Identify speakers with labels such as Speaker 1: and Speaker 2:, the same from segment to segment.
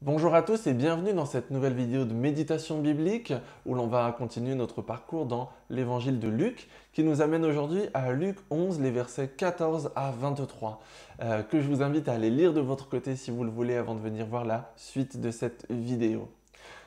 Speaker 1: Bonjour à tous et bienvenue dans cette nouvelle vidéo de méditation biblique où l'on va continuer notre parcours dans l'évangile de Luc qui nous amène aujourd'hui à Luc 11, les versets 14 à 23 que je vous invite à aller lire de votre côté si vous le voulez avant de venir voir la suite de cette vidéo.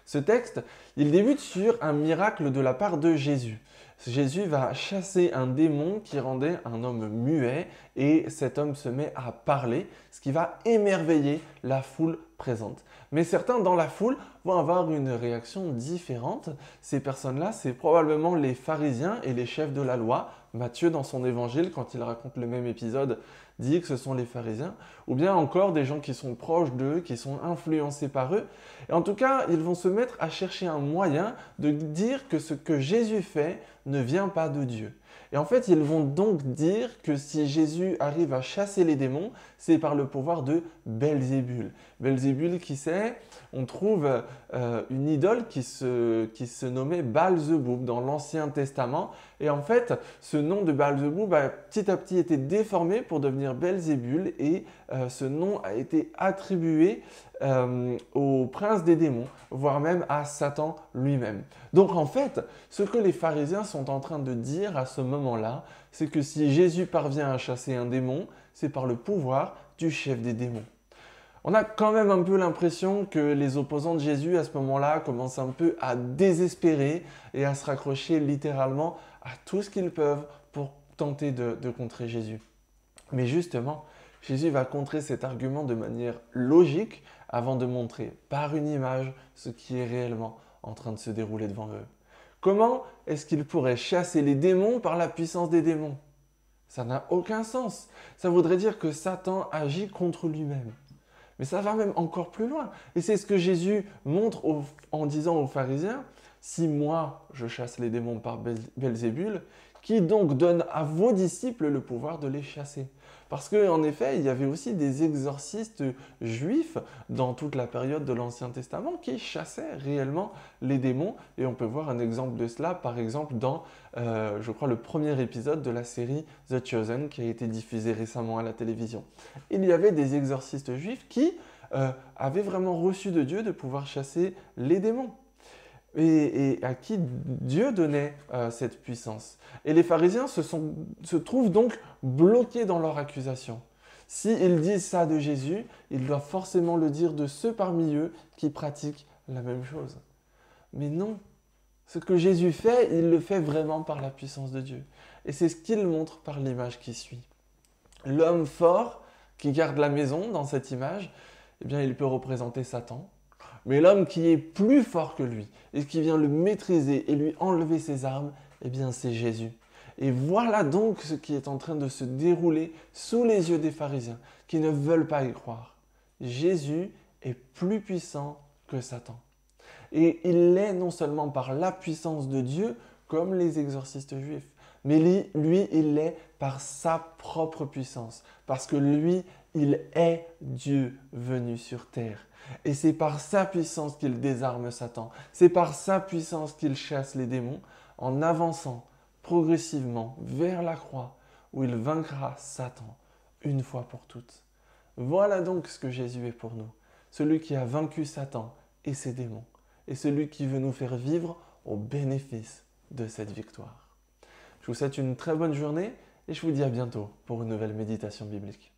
Speaker 1: Ce texte, il débute sur un miracle de la part de Jésus. Jésus va chasser un démon qui rendait un homme muet et cet homme se met à parler, ce qui va émerveiller la foule présente. Mais certains dans la foule vont avoir une réaction différente. Ces personnes-là, c'est probablement les pharisiens et les chefs de la loi. Matthieu, dans son évangile, quand il raconte le même épisode, dit que ce sont les pharisiens, ou bien encore des gens qui sont proches d'eux, qui sont influencés par eux. Et en tout cas, ils vont se mettre à chercher un moyen de dire que ce que Jésus fait ne vient pas de Dieu. Et en fait, ils vont donc dire que si Jésus arrive à chasser les démons, c'est par le pouvoir de Belzébul. Belzébul, qui c'est? On trouve une idole qui se nommait Baal-Zeboub dans l'Ancien Testament. Et en fait, ce nom de Baal-Zeboub a petit à petit été déformé pour devenir Belzébul et ce nom a été attribué au prince des démons, voire même à Satan lui-même. Donc en fait, ce que les pharisiens sont en train de dire à ce moment-là, c'est que si Jésus parvient à chasser un démon, c'est par le pouvoir du chef des démons. On a quand même un peu l'impression que les opposants de Jésus à ce moment-là commencent un peu à désespérer et à se raccrocher littéralement à tout ce qu'ils peuvent pour tenter de contrer Jésus. Mais justement, Jésus va contrer cet argument de manière logique avant de montrer par une image ce qui est réellement en train de se dérouler devant eux. Comment est-ce qu'il pourrait chasser les démons par la puissance des démons? Ça n'a aucun sens. Ça voudrait dire que Satan agit contre lui-même. Mais ça va même encore plus loin. Et c'est ce que Jésus montre en disant aux pharisiens, si moi je chasse les démons par Belzébul, qui donc donne à vos disciples le pouvoir de les chasser? Parce qu'en effet, il y avait aussi des exorcistes juifs dans toute la période de l'Ancien Testament qui chassaient réellement les démons. Et on peut voir un exemple de cela, par exemple, dans, je crois, le premier épisode de la série The Chosen qui a été diffusé récemment à la télévision. Il y avait des exorcistes juifs qui avaient vraiment reçu de Dieu de pouvoir chasser les démons. Et à qui Dieu donnait cette puissance. Et les pharisiens se trouvent donc bloqués dans leur accusation. S'ils disent ça de Jésus, ils doivent forcément le dire de ceux parmi eux qui pratiquent la même chose. Mais non, ce que Jésus fait, il le fait vraiment par la puissance de Dieu. Et c'est ce qu'il montre par l'image qui suit. L'homme fort qui garde la maison dans cette image, eh bien, il peut représenter Satan. Mais l'homme qui est plus fort que lui et qui vient le maîtriser et lui enlever ses armes, eh bien c'est Jésus. Et voilà donc ce qui est en train de se dérouler sous les yeux des pharisiens qui ne veulent pas y croire. Jésus est plus puissant que Satan. Et il l'est non seulement par la puissance de Dieu, comme les exorcistes juifs, mais lui, il l'est par sa propre puissance, parce que lui, il est Dieu venu sur terre. Et c'est par sa puissance qu'il désarme Satan, c'est par sa puissance qu'il chasse les démons, en avançant progressivement vers la croix, où il vaincra Satan une fois pour toutes. Voilà donc ce que Jésus est pour nous, celui qui a vaincu Satan et ses démons, et celui qui veut nous faire vivre au bénéfice de cette victoire. Je vous souhaite une très bonne journée et je vous dis à bientôt pour une nouvelle méditation biblique.